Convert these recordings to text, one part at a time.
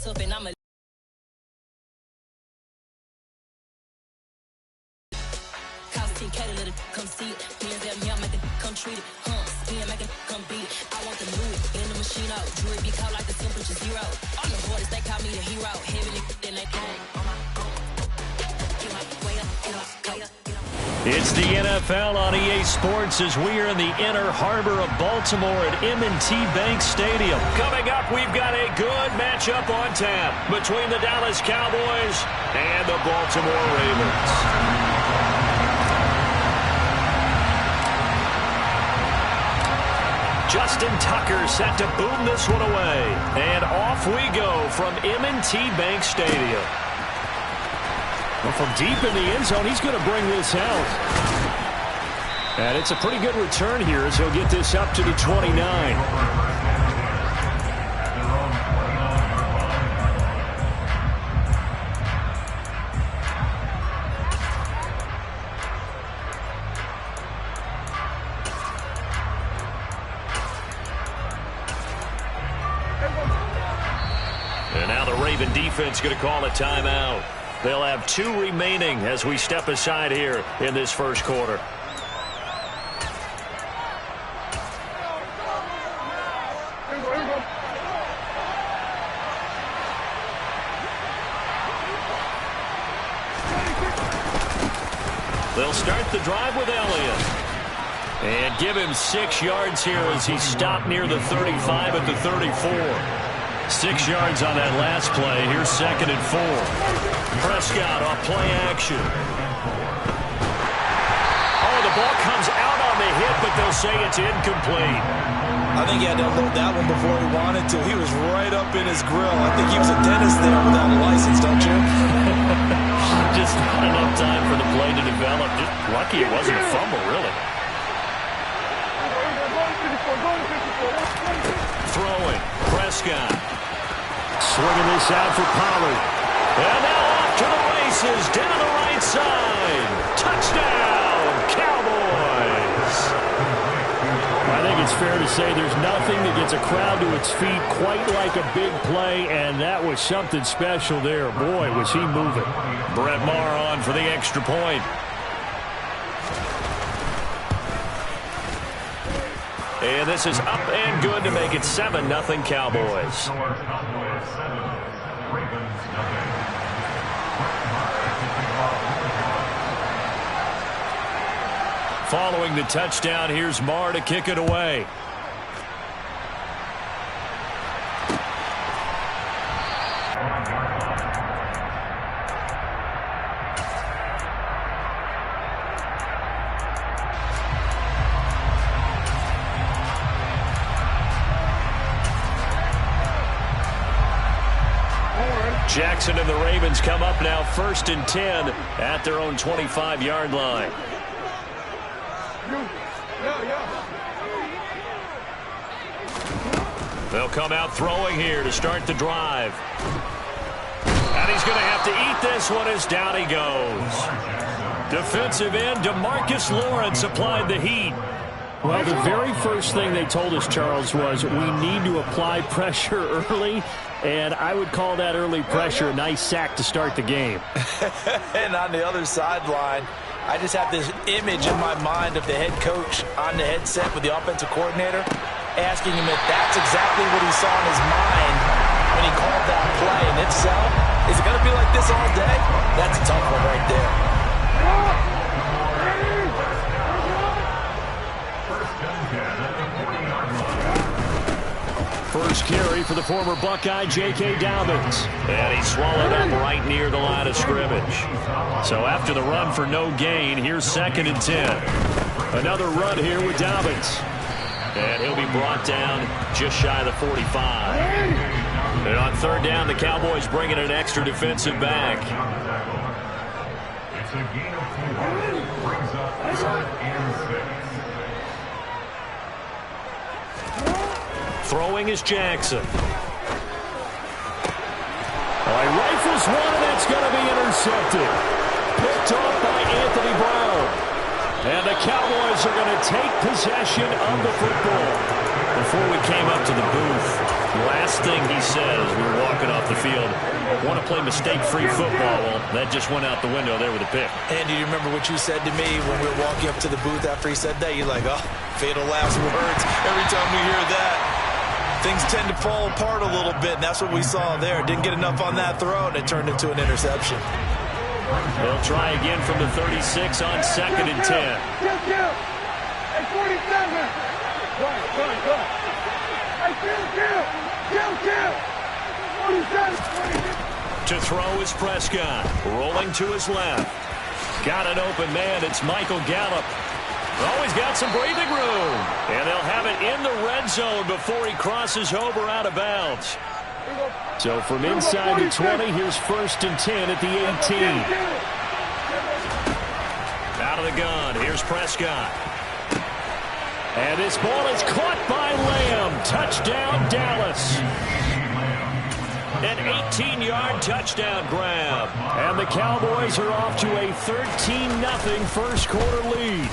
ass up and I'ma let it come see it. Me and them here make it come treat it. Spin make it come beat it. I want the Louis in the machine out. Jewelry be caught like the temperature zero. All the boys they call me the hero. Heavy then they go. It's the NFL on EA Sports as we are in the inner harbor of Baltimore at M&T Bank Stadium. Coming up, we've got a good matchup on tap between the Dallas Cowboys and the Baltimore Ravens. Justin Tucker set to boom this one away. And off we go from M&T Bank Stadium. Well, from deep in the end zone, he's going to bring this out. And it's a pretty good return here as he'll get this up to the 29. And now the Raven defense going to call a timeout. They'll have 2 remaining as we step aside here in this first quarter. They'll start the drive with Elliott. And give him 6 yards here as he stopped near the 35 at the 34. 6 yards on that last play. Here's 2nd and 4. Prescott off play action. Oh, the ball comes out on the hit, but they'll say it's incomplete. I think he had to unload that one before he wanted to. He was right up in his grill. I think he was a dentist there without a license, don't you? Just not enough time for the play to develop. Just lucky it wasn't a fumble, really. Throwing. Prescott. Swinging this out for Pollard. And now off to the races. Down the right side. Touchdown, Cowboys. I think it's fair to say there's nothing that gets a crowd to its feet quite like a big play, and that was something special there. Boy, was he moving. Brett Maher on for the extra point. And this is up and good to make it 7-0 Cowboys. Following the touchdown, here's Maher to kick it away. Jackson and the Ravens come up now 1st and 10 at their own 25-yard line. They'll come out throwing here to start the drive. And he's going to have to eat this one as down he goes. Defensive end DeMarcus Lawrence applied the heat. Well, the very first thing they told us, Charles, was we need to apply pressure early, and I would call that early pressure a nice sack to start the game. And on the other sideline, I just have this image in my mind of the head coach on the headset with the offensive coordinator asking him if that's exactly what he saw in his mind when he called that play. And if so, is it going to be like this all day? That's a tough one right there. First carry for the former Buckeye, J.K. Dobbins. And he swallowed up right near the line of scrimmage. So after the run for no gain, here's 2nd and 10. Another run here with Dobbins. And he'll be brought down just shy of the 45. And on 3rd down, the Cowboys bring in an extra defensive back. It's a gain of 4. Brings up 3rd and 6. Throwing is Jackson. He rifles one, and that's going to be intercepted. Picked off by Anthony Brown. And the Cowboys are going to take possession of the football. Before we came up to the booth, last thing he said as we were walking off the field, want to play mistake-free football. Well, that just went out the window there with a pick. Andy, do you remember what you said to me when we were walking up to the booth after he said that? You're like, oh, fatal last words. Every time we hear that, things tend to fall apart a little bit, and that's what we saw there. Didn't get enough on that throw, and it turned into an interception. They'll try again from the 36 on 2nd and 10. Hey, 47! Go. Hey, kill! 47! To throw is Prescott. Rolling to his left. Got an open man. It's Michael Gallup. Oh, he's got some breathing room. And they'll have it in the red zone before he crosses over out of bounds. So from inside the 20, here's 1st and 10 at the 18. Out of the gun, here's Prescott. And this ball is caught by Lamb. Touchdown, Dallas. An 18-yard touchdown grab. And the Cowboys are off to a 13-0 first quarter lead.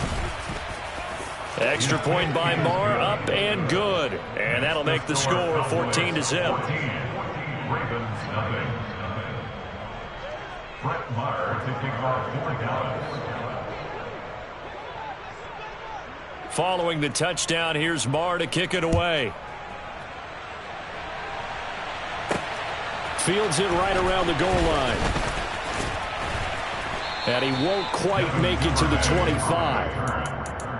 Extra point by Marr, up and good. And that'll make the score 14-0. Following the touchdown, here's Marr to kick it away. Fields it right around the goal line. And he won't quite make it to the 25.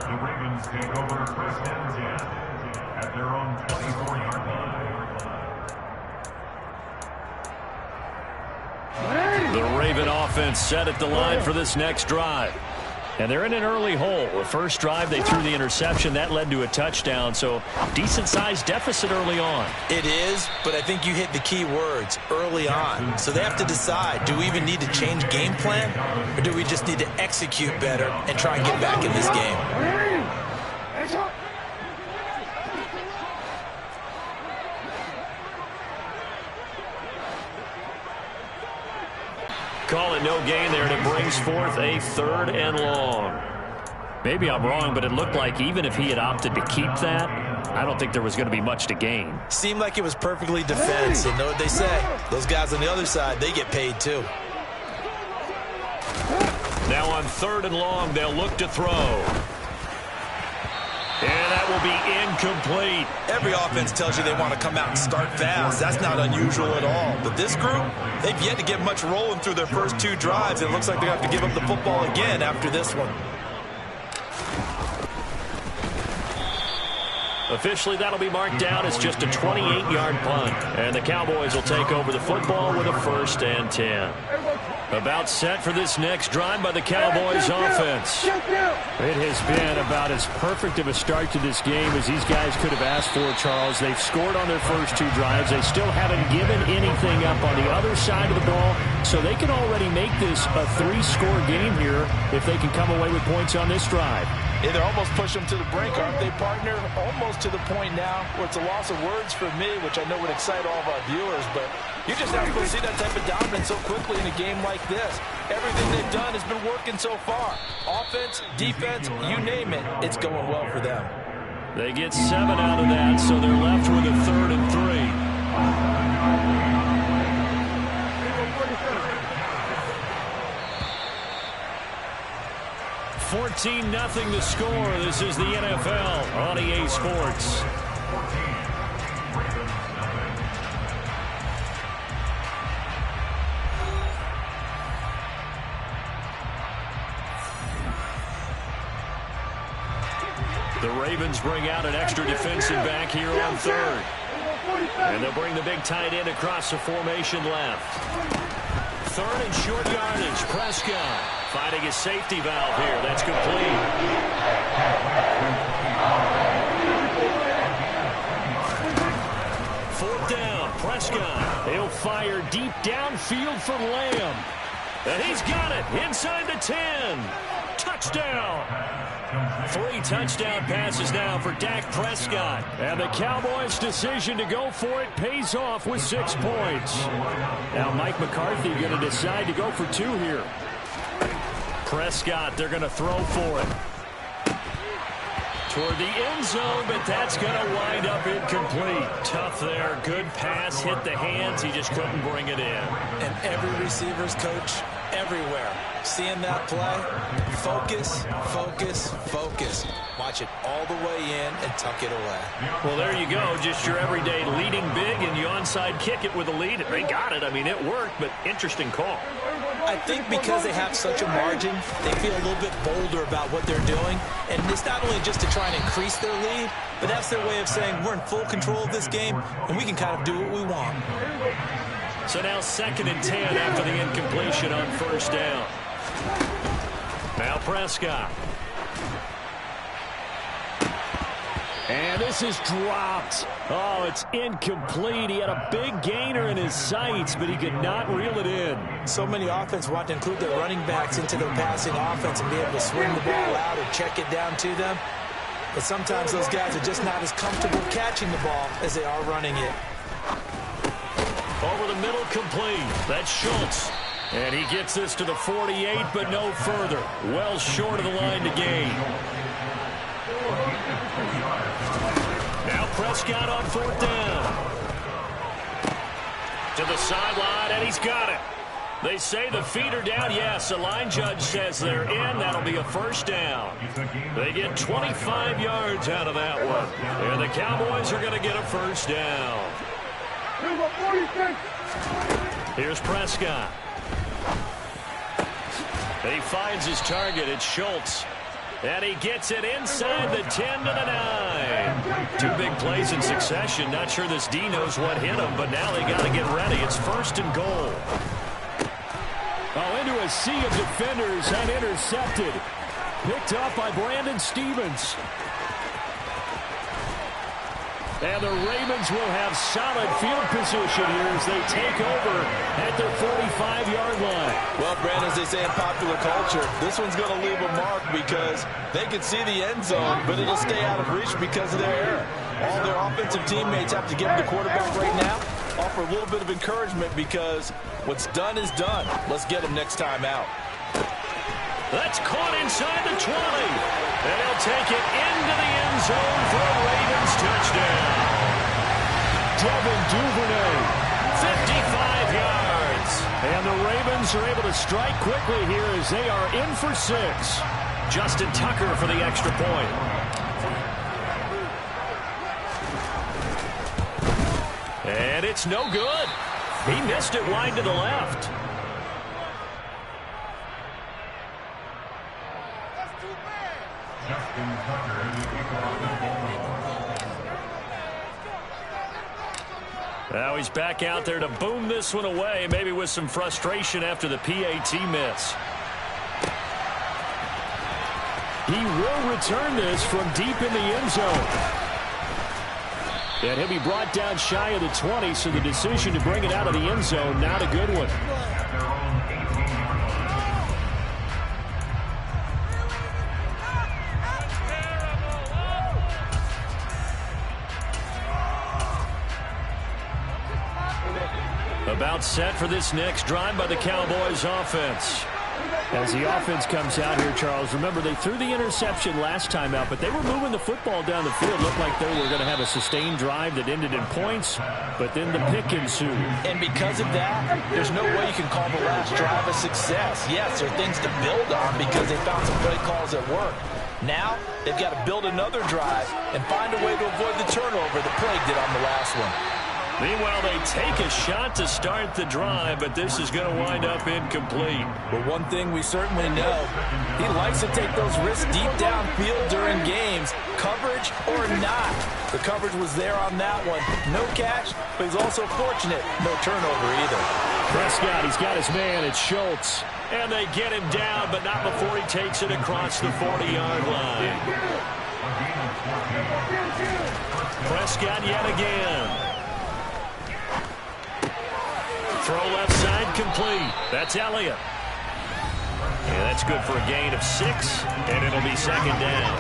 The Ravens take over first and 10 at their own 24-yard line. The Raven offense set at the line for this next drive. And they're in an early hole. The first drive, they threw the interception. That led to a touchdown, so decent-sized deficit early on. It is, but I think you hit the key words, early on. So they have to decide, do we even need to change game plan, or do we just need to execute better and try and get back in this game? Call it no gain there, and it brings forth a 3rd and long. Maybe I'm wrong, but it looked like even if he had opted to keep that, I don't think there was going to be much to gain. Seemed like it was perfectly defense, and know what they say. Those guys on the other side, they get paid too. Now on 3rd and long, they'll look to throw. And that will be incomplete. Every offense tells you they want to come out and start fast. That's not unusual at all. But this group, they've yet to get much rolling through their first 2 drives. It looks like they're going to have to give up the football again after this one. Officially, that'll be marked down as just a 28-yard punt. And the Cowboys will take over the football with a 1st and 10. About set for this next drive by the Cowboys offense. It has been about as perfect of a start to this game as these guys could have asked for, Charles. They've scored on their first 2 drives. They still haven't given anything up on the other side of the ball, so they can already make this a 3-score game here if they can come away with points on this drive. Yeah, they're almost pushing them to the brink, aren't they, partner? Almost to the point now where it's a loss of words for me, which I know would excite all of our viewers, but you just have to see that type of dominance so quickly in a game like this. Everything they've done has been working so far. Offense, defense, you name it, it's going well for them. They get 7 out of that, so they're left with a 3rd and 3. 14-0 the score. This is the NFL on EA Sports. The Ravens bring out an extra defensive back here on 3rd. And they'll bring the big tight end across the formation left. 3rd and short yardage. Prescott finding his safety valve here. That's complete. Fourth down. Prescott. He'll fire deep downfield for Lamb. And he's got it inside the 10. Touchdown. 3 touchdown passes now for Dak Prescott. And the Cowboys' decision to go for it pays off with 6 points. Now Mike McCarthy going to decide to go for 2 here. Prescott, they're going to throw for it. Toward the end zone, but that's going to wind up incomplete. Tough there. Good pass, hit the hands. He just couldn't bring it in. And every receiver's coach everywhere, seeing that play, focus, focus, focus. Watch it all the way in and tuck it away. Well, there you go. Just your everyday leading big, and you onside kick it with a lead. They got it. I mean, it worked, but interesting call. I think because they have such a margin, they feel a little bit bolder about what they're doing. And it's not only just to try and increase their lead, but that's their way of saying we're in full control of this game, and we can kind of do what we want. So now 2nd and 10 after the incompletion on first down. Now Prescott. And this is dropped. Oh, it's incomplete. He had a big gainer in his sights, but he could not reel it in. So many offenses want to include their running backs into their passing offense and be able to swing the ball out or check it down to them. But sometimes those guys are just not as comfortable catching the ball as they are running it. Over the middle, complete. That's Schultz. And he gets this to the 48, but no further. Well short of the line to gain. Now Prescott on 4th down. To the sideline, and he's got it. They say the feet are down. Yes, the line judge says they're in. That'll be a first down. They get 25 yards out of that one. And the Cowboys are going to get a first down. Here's Prescott. He finds his target. It's Schultz. And he gets it inside the 10 to the 9. 2 big plays in succession. Not sure this D knows what hit him, but now they got to get ready. It's 1st and goal. Oh, into a sea of defenders and intercepted. Picked up by Brandon Stevens. And the Ravens will have solid field position here as they take over at their 45-yard line. Well, Brandon, as they say in popular culture, this one's going to leave a mark because they can see the end zone, but it'll stay out of reach because of their error. All their offensive teammates have to give the quarterback right now, offer a little bit of encouragement because what's done is done. Let's get him next time out. That's caught inside the 20. And he'll take it into the end zone for a Ravens touchdown. Devin Duvernay, 55 yards. And the Ravens are able to strike quickly here as they are in for 6. Justin Tucker for the extra point. And it's no good. He missed it wide to the left. Now he's back out there to boom this one away, maybe with some frustration after the PAT miss. He will return this from deep in the end zone. And he'll be brought down shy of the 20, so the decision to bring it out of the end zone, not a good one. About set for this next drive by the Cowboys offense. As the offense comes out here, Charles, remember they threw the interception last time out, but they were moving the football down the field. Looked like they were going to have a sustained drive that ended in points, but then the pick ensued. And because of that, there's no way you can call the last drive a success. Yes, there are things to build on because they found some play calls that work. Now, they've got to build another drive and find a way to avoid the turnover the plague did on the last one. Meanwhile, they take a shot to start the drive, but this is going to wind up incomplete. But one thing we certainly know, he likes to take those risks deep downfield during games, coverage or not. The coverage was there on that one. No catch, but he's also fortunate. No turnover either. Prescott, he's got his man. It's Schultz. And they get him down, but not before he takes it across the 40-yard line. Prescott yet again. Throw left side complete. That's Elliott. And that's good for a gain of 6, and it'll be 2nd down.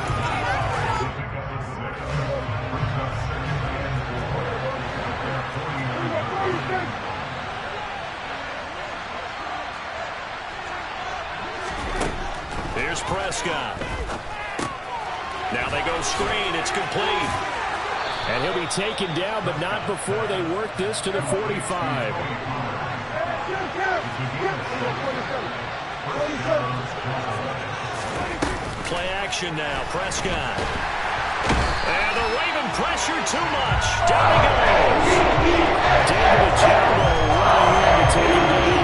Here's Prescott. Now they go throw screen. It's complete. And he'll be taken down, but not before they work this to the 45. Play action now. Prescott. And the Raven pressure too much. Down he goes. David Ojabo running in to take him down.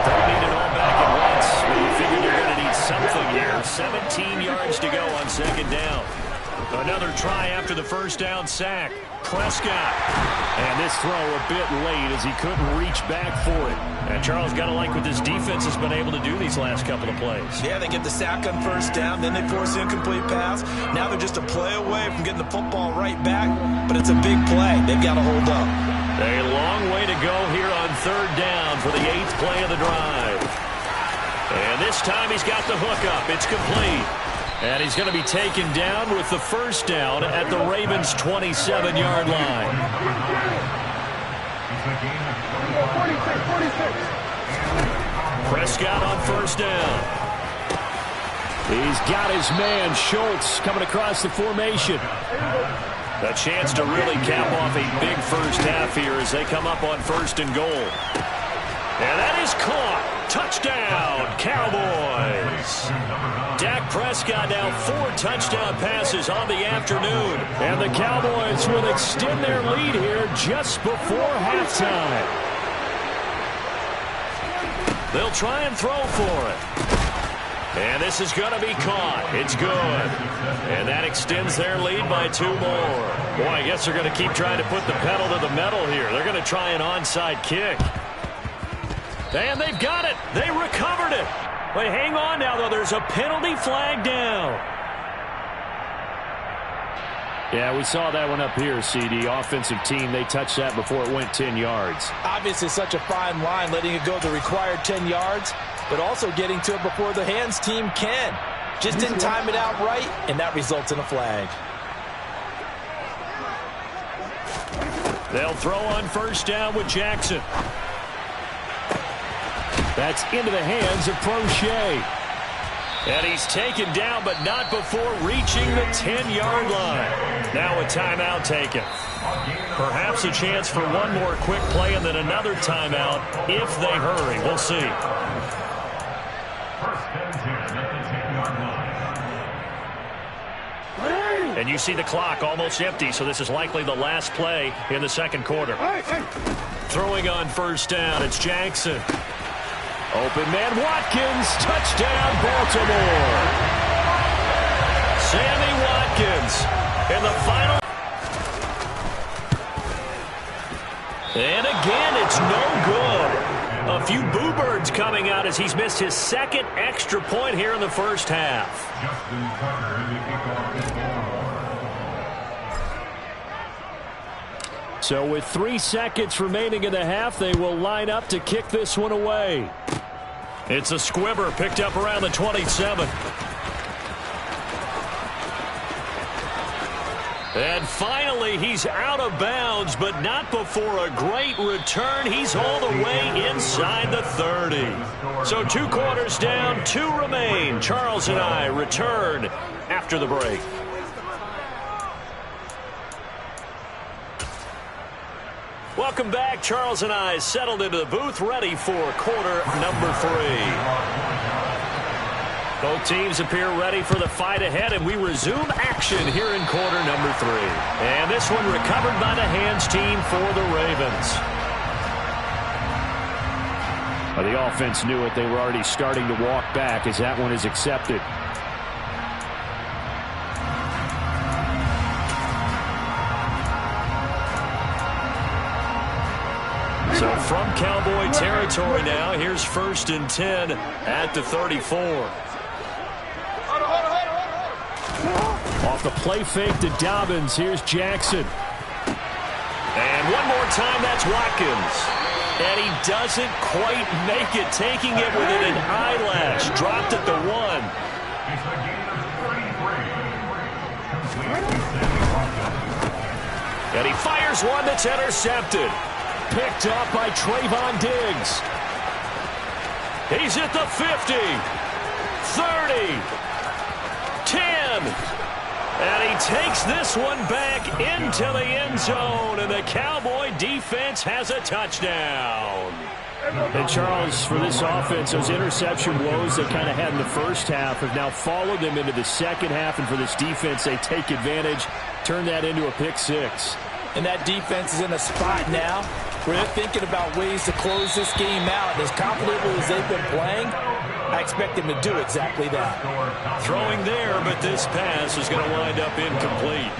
Don't need it all back at once. But you figure they're going to need something here. 17 yards to go on second down. Another try after the first down sack. Prescott. And this throw a bit late as he couldn't reach back for it. And Charles got to like what this defense has been able to do these last couple of plays. Yeah, they get the sack on first down, then they force the incomplete pass. Now they're just a play away from getting the football right back, but it's a big play. They've got to hold up. A long way to go here on third down for the 8th play of the drive. And this time he's got the hook up. It's complete. And he's going to be taken down with the first down at the Ravens' 27-yard line. Prescott on first down. He's got his man, Schultz, coming across the formation. A chance to really cap off a big first half here as they come up on first and goal. And that is caught. Touchdown, Cowboys. Dak Prescott now 4 touchdown passes on the afternoon. And the Cowboys will extend their lead here just before halftime. They'll try and throw for it. And this is going to be caught. It's good. And that extends their lead by 2 more. Boy, I guess they're going to keep trying to put the pedal to the metal here. They're going to try an onside kick. And they've got it. They recovered it. Wait, hang on now, though. There's a penalty flag down. Yeah, we saw that one up here, CD. Offensive team, they touched that before it went 10 yards. Obviously such a fine line, letting it go the required 10 yards, but also getting to it before the hands team can. Just didn't time it out right, and that results in a flag. They'll throw on first down with Jackson. That's into the hands of Prochet. And he's taken down, but not before reaching the 10-yard line. Now a timeout taken. Perhaps a chance for one more quick play and then another timeout if they hurry. We'll see. And you see the clock almost empty, so this is likely the last play in the second quarter. Throwing on first down, it's Jackson. Open man Watkins, touchdown Baltimore. Sammy Watkins in the final. And again, it's no good. A few boo birds coming out as he's missed his second extra point here in the first half. So with 3 seconds remaining in the half, they will line up to kick this one away. It's a squibber picked up around the 27. And finally, he's out of bounds, but not before a great return. He's all the way inside the 30. So 2 quarters down, 2 remain. Charles and I return after the break. Welcome back. Charles and I settled into the booth, ready for quarter number 3. Both teams appear ready for the fight ahead, and we resume action here in quarter number 3. And this one recovered by the hands team for the Ravens. Well, the offense knew it. They were already starting to walk back as that one is accepted. So from Cowboy territory now, here's 1st and 10 at the 34. Off the play fake to Dobbins, here's Jackson. And one more time, that's Watkins. And he doesn't quite make it, taking it within an eyelash. Dropped at the 1. And he fires one that's intercepted. Picked up by Trayvon Diggs. He's at the 50, 30, 10. And he takes this one back into the end zone, and the Cowboy defense has a touchdown. And Charles, for this offense, those interception woes they kind of had in the first half have now followed them into the second half, and for this defense, they take advantage, turn that into a pick six. And that defense is in a spot now where they're thinking about ways to close this game out. And as confidently as they've been playing, I expect them to do exactly that. Throwing there, but this pass is going to wind up incomplete.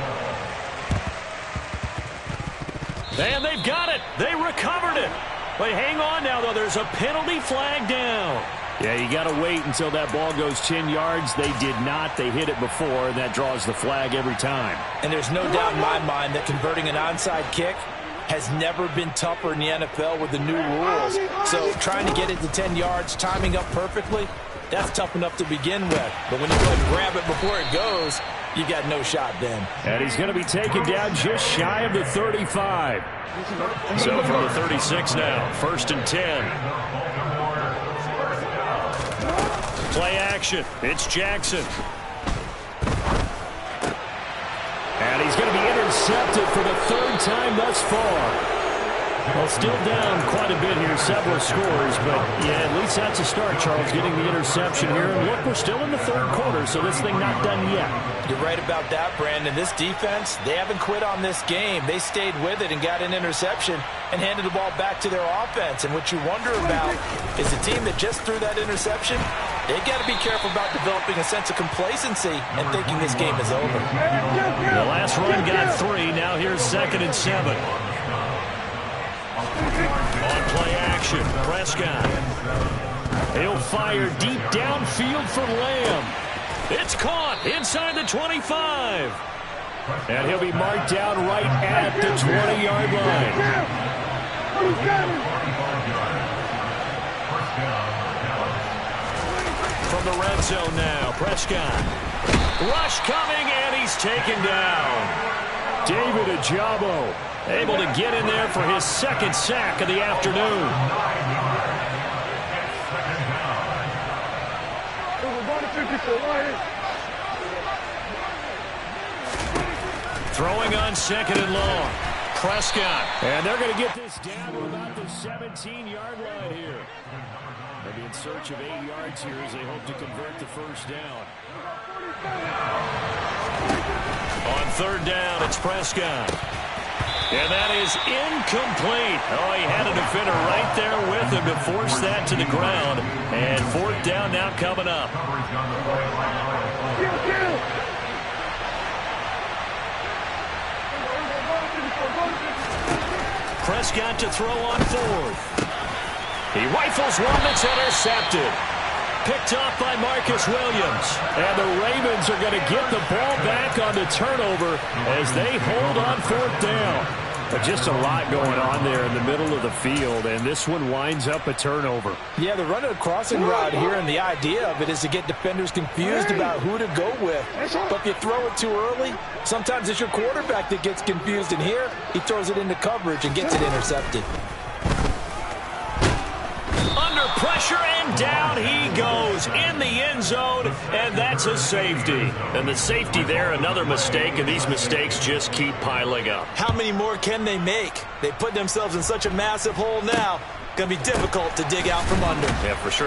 And they've got it. They recovered it. But hang on now, though. There's a penalty flag down. Yeah, you got to wait until that ball goes 10 yards. They did not. They hit it before, and that draws the flag every time. And there's no doubt in my mind that converting an onside kick has never been tougher in the NFL with the new rules. So trying to get it to 10 yards, timing up perfectly, that's tough enough to begin with. But when you go and grab it before it goes, you got no shot then. And he's going to be taken down just shy of the 35. So from the 36 now, 1st and 10. Play action. It's Jackson. And he's going to be intercepted for the 3rd time thus far. Well, still down quite a bit here, several scores, but yeah, at least that's a start, Charles, getting the interception here. And look, we're still in the 3rd quarter, so this thing not done yet. You're right about that, Brandon. This defense, they haven't quit on this game. They stayed with it and got an interception and handed the ball back to their offense. And what you wonder about is the team that just threw that interception, they got to be careful about developing a sense of complacency and thinking this game is over. The last run got 3. Now here's 2nd and 7. On play action, Prescott. He'll fire deep downfield for Lamb. It's caught inside the 25. And he'll be marked down right at the 20-yard line. From the red zone now, Prescott. Rush coming, and he's taken down. David Ajabo able to get in there for his 2nd sack of the afternoon. Throwing on 2nd and long. Prescott. And they're going to get this down to about the 17-yard line here. They'll be in search of 8 yards here as they hope to convert the 1st down. On 3rd down, it's Prescott. And that is incomplete. Oh, he had a defender right there with him to force that to the ground. And 4th down now coming up. Prescott to throw on 4th. He rifles one that's intercepted. Picked off by Marcus Williams. And the Ravens are going to get the ball back on the turnover as they hold on 4th down. But just a lot going on there in the middle of the field, and this one winds up a turnover. Yeah, they're running a crossing route here, and the idea of it is to get defenders confused about who to go with. But if you throw it too early, sometimes it's your quarterback that gets confused, and here he throws it into coverage and gets it intercepted. Under pressure, and down he goes in the end zone, and that's a safety. And the safety there, another mistake, and these mistakes just keep piling up. How many more can they make? They put themselves in such a massive hole now. Going to be difficult to dig out from under. Yeah, for sure.